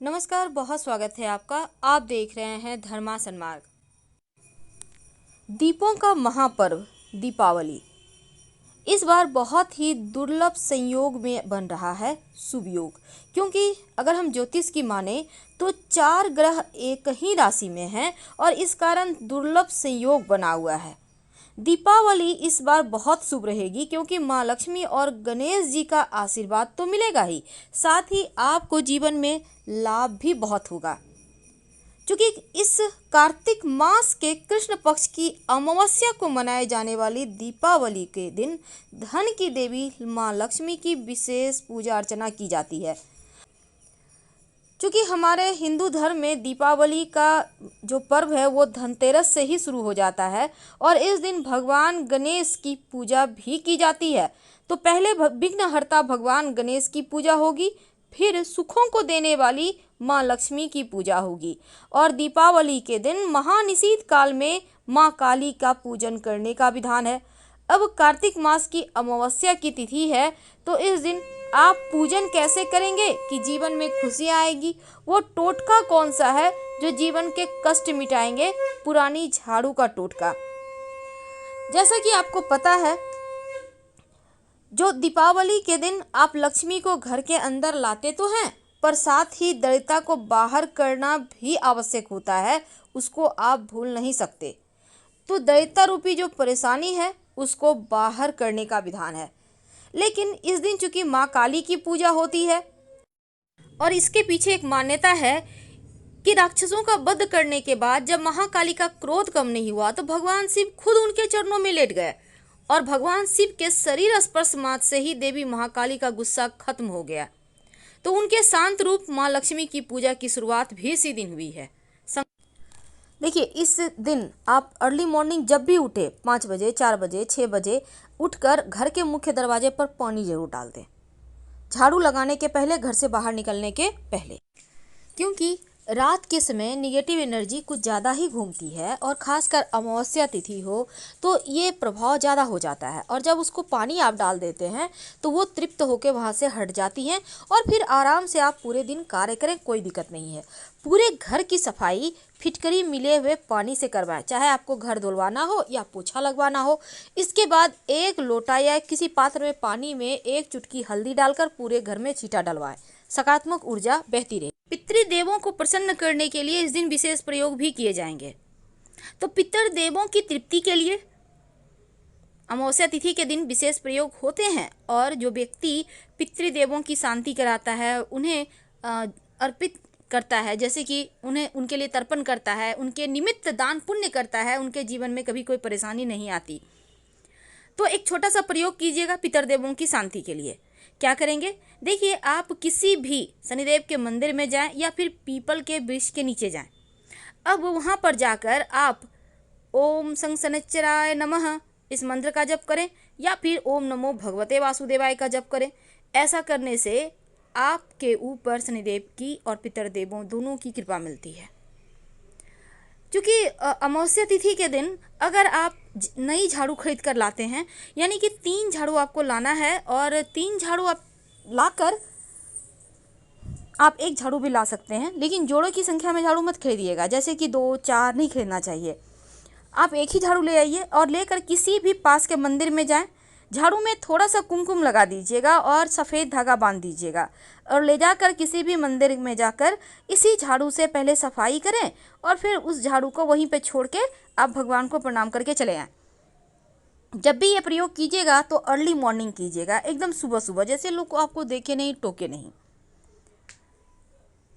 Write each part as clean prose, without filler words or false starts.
नमस्कार, बहुत स्वागत है आपका। आप देख रहे हैं धर्मा सन्मार्ग। दीपों का महापर्व दीपावली इस बार बहुत ही दुर्लभ संयोग में बन रहा है शुभ योग। क्योंकि अगर हम ज्योतिष की माने तो 4 ग्रह एक ही राशि में हैं और इस कारण दुर्लभ संयोग बना हुआ है। दीपावली इस बार बहुत शुभ रहेगी क्योंकि माँ लक्ष्मी और गणेश जी का आशीर्वाद तो मिलेगा ही, साथ ही आपको जीवन में लाभ भी बहुत होगा। क्योंकि इस कार्तिक मास के कृष्ण पक्ष की अमावस्या को मनाए जाने वाली दीपावली के दिन धन की देवी माँ लक्ष्मी की विशेष पूजा अर्चना की जाती है। क्योंकि हमारे हिंदू धर्म में दीपावली का जो पर्व है वो धनतेरस से ही शुरू हो जाता है और इस दिन भगवान गणेश की पूजा भी की जाती है। तो पहले विघ्नहर्ता भगवान गणेश की पूजा होगी, फिर सुखों को देने वाली माँ लक्ष्मी की पूजा होगी और दीपावली के दिन महानिशीत काल में माँ काली का पूजन करने का विधान है। अब कार्तिक मास की अमावस्या की तिथि है, तो इस दिन आप पूजन कैसे करेंगे कि जीवन में खुशियाँ आएगी? वो टोटका कौन सा है जो जीवन के कष्ट मिटाएंगे? पुरानी झाड़ू का टोटका। जैसा कि आपको पता है, जो दीपावली के दिन आप लक्ष्मी को घर के अंदर लाते तो हैं, पर साथ ही दरिद्रता को बाहर करना भी आवश्यक होता है, उसको आप भूल नहीं सकते। तो दरिद्रता रूपी जो परेशानी है उसको बाहर करने का विधान है। लेकिन इस दिन चूंकि माँ काली की पूजा होती है और इसके पीछे एक मान्यता है कि राक्षसों का वध करने के बाद जब महाकाली का क्रोध कम नहीं हुआ तो भगवान शिव खुद उनके चरणों में लेट गए और भगवान शिव के शरीर स्पर्श मात्र से ही देवी महाकाली का गुस्सा खत्म हो गया। तो उनके शांत रूप माँ लक्ष्मी की पूजा की शुरुआत भी इसी दिन हुई है। देखिए, इस दिन आप अर्ली मॉर्निंग जब भी उठे 5 बजे, 4 बजे, 6 बजे उठकर घर के मुख्य दरवाजे पर पानी जरूर डाल दें, झाड़ू लगाने के पहले, घर से बाहर निकलने के पहले। क्योंकि रात के समय निगेटिव एनर्जी कुछ ज़्यादा ही घूमती है और ख़ासकर अमावस्या तिथि हो तो ये प्रभाव ज़्यादा हो जाता है और जब उसको पानी आप डाल देते हैं तो वो तृप्त होकर वहाँ से हट जाती हैं और फिर आराम से आप पूरे दिन कार्य करें, कोई दिक्कत नहीं है। पूरे घर की सफाई फिटकरी मिले हुए पानी से करवाएं, चाहे आपको घर धुलवाना हो या पोछा लगवाना हो। इसके बाद एक लोटा या किसी पात्र में पानी में 1 चुटकी हल्दी डालकर पूरे घर में छींटा डलवाएं, सकारात्मक ऊर्जा बहती रहे। पितृदेवों को प्रसन्न करने के लिए इस दिन विशेष प्रयोग भी किए जाएंगे। तो पितृदेवों की तृप्ति के लिए अमावस्या तिथि के दिन विशेष प्रयोग होते हैं और जो व्यक्ति पितृदेवों की शांति कराता है, उन्हें अर्पित करता है, जैसे कि उन्हें उनके लिए तर्पण करता है, उनके निमित्त दान पुण्य करता है, उनके जीवन में कभी कोई परेशानी नहीं आती। तो एक छोटा सा प्रयोग कीजिएगा पितृदेवों की शांति के लिए। क्या करेंगे? देखिए, आप किसी भी शनिदेव के मंदिर में जाएं या फिर पीपल के वृक्ष के नीचे जाएं। अब वहाँ पर जाकर आप ओम सं शनिश्चराय नमः इस मंत्र का जप करें या फिर ओम नमो भगवते वासुदेवाय का जप करें। ऐसा करने से आपके ऊपर शनिदेव की और पितृदेवों दोनों की कृपा मिलती है। क्योंकि अमावस्या तिथि के दिन अगर आप नई झाड़ू खरीद कर लाते हैं, यानी कि 3 झाड़ू आपको लाना है और 3 झाड़ू आप लाकर आप 1 झाड़ू भी ला सकते हैं, लेकिन जोड़ों की संख्या में झाड़ू मत खरीदिएगा, जैसे कि 2, 4 नहीं खरीदना चाहिए। आप 1 ही झाड़ू ले आइए और लेकर किसी भी पास के मंदिर में जाएं। झाड़ू में थोड़ा सा कुमकुम लगा दीजिएगा और सफ़ेद धागा बांध दीजिएगा और ले जाकर किसी भी मंदिर में जाकर इसी झाड़ू से पहले सफाई करें और फिर उस झाड़ू को वहीं पे छोड़ के आप भगवान को प्रणाम करके चले आएँ। जब भी ये प्रयोग कीजिएगा तो अर्ली मॉर्निंग कीजिएगा, एकदम सुबह सुबह, जैसे लोग आपको देखे नहीं, टोके नहीं।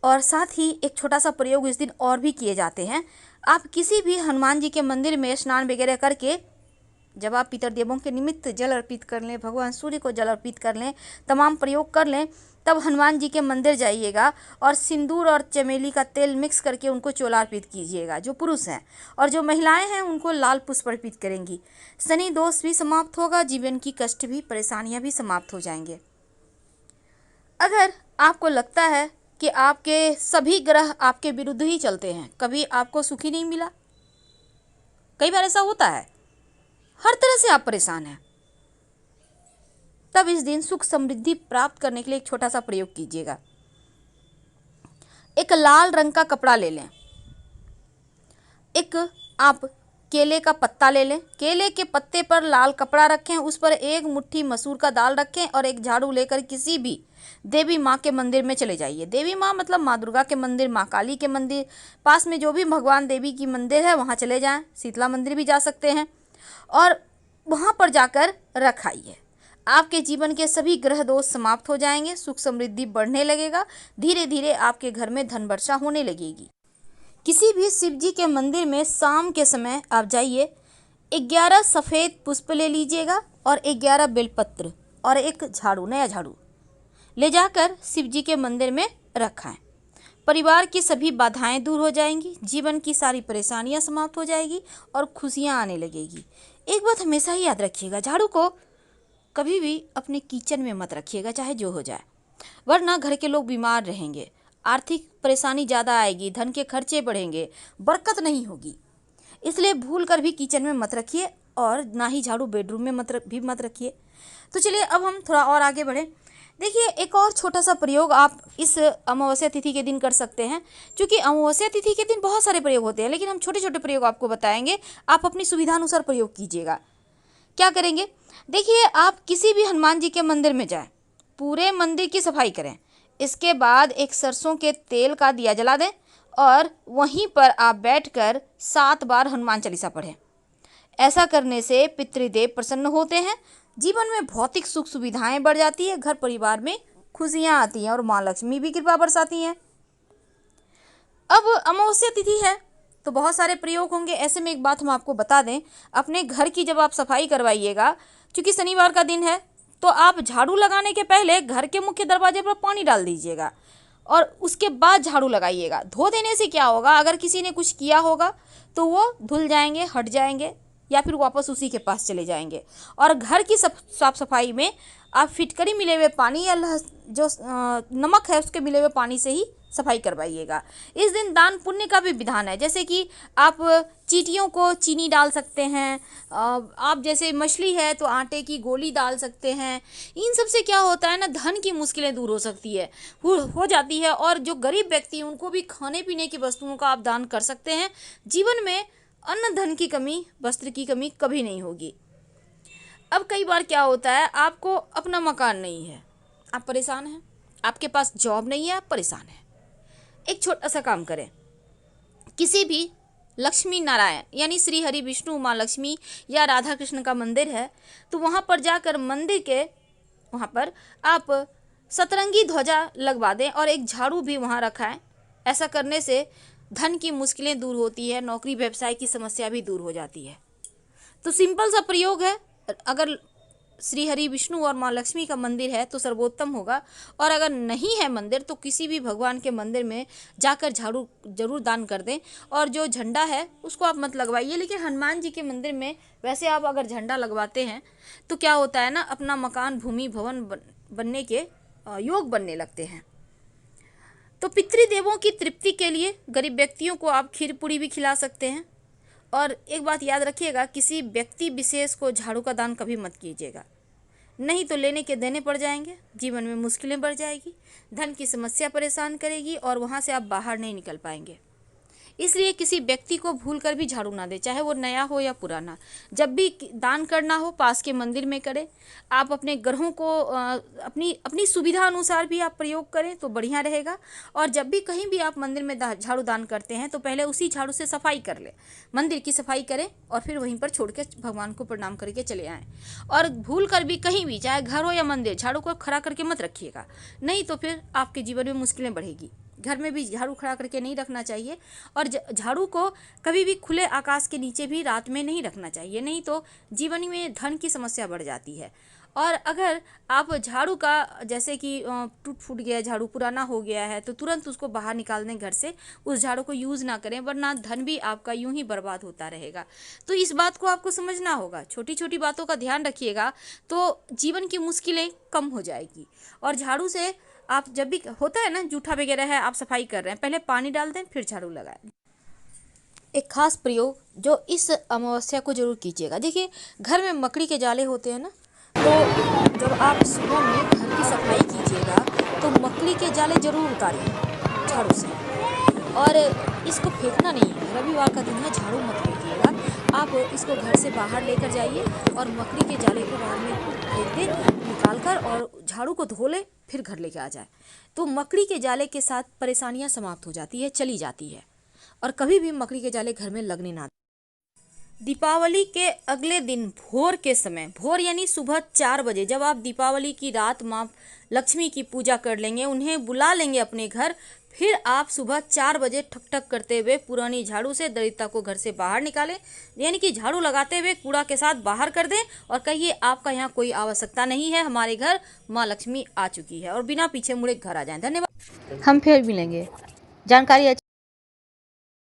और साथ ही एक छोटा सा प्रयोग इस दिन और भी किए जाते हैं। आप किसी भी हनुमान जी के मंदिर में स्नान वगैरह करके जब आप पितृदेवों के निमित्त जल अर्पित कर लें, भगवान सूर्य को जल अर्पित कर लें, तमाम प्रयोग कर लें, तब हनुमान जी के मंदिर जाइएगा और सिंदूर और चमेली का तेल मिक्स करके उनको चोला अर्पित कीजिएगा, जो पुरुष हैं, और जो महिलाएं हैं उनको लाल पुष्प अर्पित करेंगी। शनि दोष भी समाप्त होगा, जीवन की कष्ट भी, परेशानियां भी समाप्त हो जाएंगे। अगर आपको लगता है कि आपके सभी ग्रह आपके विरुद्ध ही चलते हैं, कभी आपको सुख ही नहीं मिला, कई बार ऐसा होता है, हर तरह से आप परेशान हैं, तब इस दिन सुख समृद्धि प्राप्त करने के लिए एक छोटा सा प्रयोग कीजिएगा। एक लाल रंग का कपड़ा ले लें, एक आप केले का पत्ता ले लें, केले के पत्ते पर लाल कपड़ा रखें, उस पर एक मुट्ठी मसूर का दाल रखें और एक झाड़ू लेकर किसी भी देवी माँ के मंदिर में चले जाइए। देवी माँ मतलब माँ दुर्गा के मंदिर, माँ काली के मंदिर, पास में जो भी भगवान देवी की मंदिर है वहाँ चले जाएं, शीतला मंदिर भी जा सकते हैं और वहाँ पर जाकर रखाइए। आपके जीवन के सभी ग्रह दोष समाप्त हो जाएंगे, सुख समृद्धि बढ़ने लगेगा, धीरे धीरे आपके घर में धन वर्षा होने लगेगी। किसी भी शिव जी के मंदिर में शाम के समय आप जाइए, 11 सफ़ेद पुष्प ले लीजिएगा और 11 बेलपत्र और एक झाड़ू, नया झाड़ू ले जाकर शिव जी के मंदिर में रखाएं। परिवार की सभी बाधाएं दूर हो जाएंगी, जीवन की सारी परेशानियां समाप्त हो जाएगी और खुशियां आने लगेगी। एक बात हमेशा ही याद रखिएगा, झाड़ू को कभी भी अपने किचन में मत रखिएगा, चाहे जो हो जाए, वरना घर के लोग बीमार रहेंगे, आर्थिक परेशानी ज़्यादा आएगी, धन के खर्चे बढ़ेंगे, बरकत नहीं होगी। इसलिए भूल कर भी किचन में मत रखिए और ना ही झाड़ू बेडरूम में मत रखिए। तो चलिए अब हम थोड़ा और आगे बढ़ें। देखिए, एक और छोटा सा प्रयोग आप इस अमावस्या तिथि के दिन कर सकते हैं। क्योंकि अमावस्या तिथि के दिन बहुत सारे प्रयोग होते हैं, लेकिन हम छोटे छोटे प्रयोग आपको बताएंगे, आप अपनी सुविधानुसार प्रयोग कीजिएगा। क्या करेंगे? देखिए, आप किसी भी हनुमान जी के मंदिर में जाएं, पूरे मंदिर की सफाई करें, इसके बाद एक सरसों के तेल का दिया जला दें और वहीं पर आप बैठकर 7 बार हनुमान चालीसा पढ़ें। ऐसा करने से पितृदेव प्रसन्न होते हैं, जीवन में भौतिक सुख सुविधाएं बढ़ जाती है, घर परिवार में खुशियां आती हैं और माँ लक्ष्मी भी कृपा बरसाती हैं। अब अमावस्या तिथि है तो बहुत सारे प्रयोग होंगे। ऐसे में एक बात हम आपको बता दें, अपने घर की जब आप सफाई करवाइएगा, क्योंकि शनिवार का दिन है, तो आप झाड़ू लगाने के पहले घर के मुख्य दरवाजे पर पानी डाल दीजिएगा और उसके बाद झाड़ू लगाइएगा। धो देने से क्या होगा, अगर किसी ने कुछ किया होगा तो वो धुल जाएंगे, हट जाएंगे या फिर वापस उसी के पास चले जाएंगे। और घर की साफ सफाई में आप फिटकरी मिले हुए पानी या जो नमक है उसके मिले हुए पानी से ही सफाई करवाइएगा। इस दिन दान पुण्य का भी विधान है, जैसे कि आप चींटियों को चीनी डाल सकते हैं, आप जैसे मछली है तो आटे की गोली डाल सकते हैं। इन सब से क्या होता है ना, धन की मुश्किलें दूर हो सकती है, हो जाती है। और जो गरीब व्यक्ति हैं उनको भी खाने पीने की वस्तुओं का आप दान कर सकते हैं। जीवन में अन्न धन की कमी, वस्त्र की कमी कभी नहीं होगी। अब कई बार क्या होता है, आपको अपना मकान नहीं है, आप परेशान हैं, आपके पास जॉब नहीं है, आप परेशान हैं। एक छोटा सा काम करें, किसी भी लक्ष्मी नारायण यानी श्री हरि विष्णु माँ लक्ष्मी या राधा कृष्ण का मंदिर है तो वहाँ पर जाकर मंदिर के वहाँ पर आप सतरंगी ध्वजा लगवा दें और एक झाड़ू भी वहाँ रखाएं। ऐसा करने से धन की मुश्किलें दूर होती है, नौकरी व्यवसाय की समस्या भी दूर हो जाती है। तो सिंपल सा प्रयोग है। अगर श्री हरि विष्णु और माँ लक्ष्मी का मंदिर है तो सर्वोत्तम होगा, और अगर नहीं है मंदिर तो किसी भी भगवान के मंदिर में जाकर झाड़ू जरूर दान कर दें। और जो झंडा है उसको आप मत लगवाइए, लेकिन हनुमान जी के मंदिर में वैसे आप अगर झंडा लगवाते हैं तो क्या होता है ना, अपना मकान भूमि भवन बनने के योग बनने लगते हैं। तो पितृदेवों की तृप्ति के लिए गरीब व्यक्तियों को आप खीर पूरी भी खिला सकते हैं। और एक बात याद रखिएगा, किसी व्यक्ति विशेष को झाड़ू का दान कभी मत कीजिएगा, नहीं तो लेने के देने पड़ जाएंगे, जीवन में मुश्किलें बढ़ जाएगी, धन की समस्या परेशान करेगी और वहाँ से आप बाहर नहीं निकल पाएंगे। इसलिए किसी व्यक्ति को भूल कर भी झाड़ू ना दे, चाहे वो नया हो या पुराना। जब भी दान करना हो पास के मंदिर में करें। आप अपने ग्रहों को अपनी सुविधा अनुसार भी आप प्रयोग करें तो बढ़िया रहेगा। और जब भी कहीं भी आप मंदिर में झाड़ू दान करते हैं तो पहले उसी झाड़ू से सफाई कर लें, मंदिर की सफाई करें और फिर वहीं पर छोड़ के भगवान को प्रणाम करके चले आएँ। और भूल कर भी कहीं भी, चाहे घर हो या मंदिर, झाड़ू को खड़ा करके मत रखिएगा, नहीं तो फिर आपके जीवन में मुश्किलें बढ़ेगी। घर में भी झाड़ू खड़ा करके नहीं रखना चाहिए और झाड़ू को कभी भी खुले आकाश के नीचे भी रात में नहीं रखना चाहिए, नहीं तो जीवन में धन की समस्या बढ़ जाती है। और अगर आप झाड़ू का जैसे कि टूट फूट गया, झाड़ू पुराना हो गया है तो तुरंत उसको बाहर निकाल दें घर से, उस झाड़ू को यूज़ ना करें, वरना धन भी आपका यूं ही बर्बाद होता रहेगा। तो इस बात को आपको समझना होगा, छोटी छोटी बातों का ध्यान रखिएगा तो जीवन की मुश्किलें कम हो जाएगी। और झाड़ू से आप जब भी होता है ना जूठा वगैरह है, आप सफाई कर रहे हैं, पहले पानी डाल दें फिर झाड़ू लगाएं। एक खास प्रयोग जो इस अमावस्या को जरूर कीजिएगा। देखिए, घर में मकड़ी के जाले होते हैं ना, तो जब आप सुबह में घर की सफाई कीजिएगा तो मकड़ी के जाले जरूर उतारिए झाड़ू से। और इसको फेंकना नहीं है। रविवार का दिन है, झाड़ू मत फेंकिएगा। आप इसको घर से बाहर लेकर जाइए और मकड़ी के जाले को बाहर में फेंक दें निकाल कर, और झाड़ू को धो ले, फिर घर लेके आ जाए। तो मकड़ी के जाले के साथ परेशानियां समाप्त हो जाती है, चली जाती है। और कभी भी मकड़ी के जाले घर में लगने ना। दीपावली के अगले दिन भोर के समय, भोर यानी सुबह 4 बजे, जब आप दीपावली की रात माँ लक्ष्मी की पूजा कर लेंगे, उन्हें बुला लेंगे अपने घर, फिर आप सुबह 4 बजे ठक ठक करते हुए पुरानी झाड़ू से दरिद्रता को घर से बाहर निकालें, यानी कि झाड़ू लगाते हुए कूड़ा के साथ बाहर कर दें और कहिए आपका यहाँ कोई आवश्यकता नहीं है, हमारे घर माँ लक्ष्मी आ चुकी है, और बिना पीछे मुड़े घर आ जाएं। धन्यवाद। हम फिर मिलेंगे। जानकारी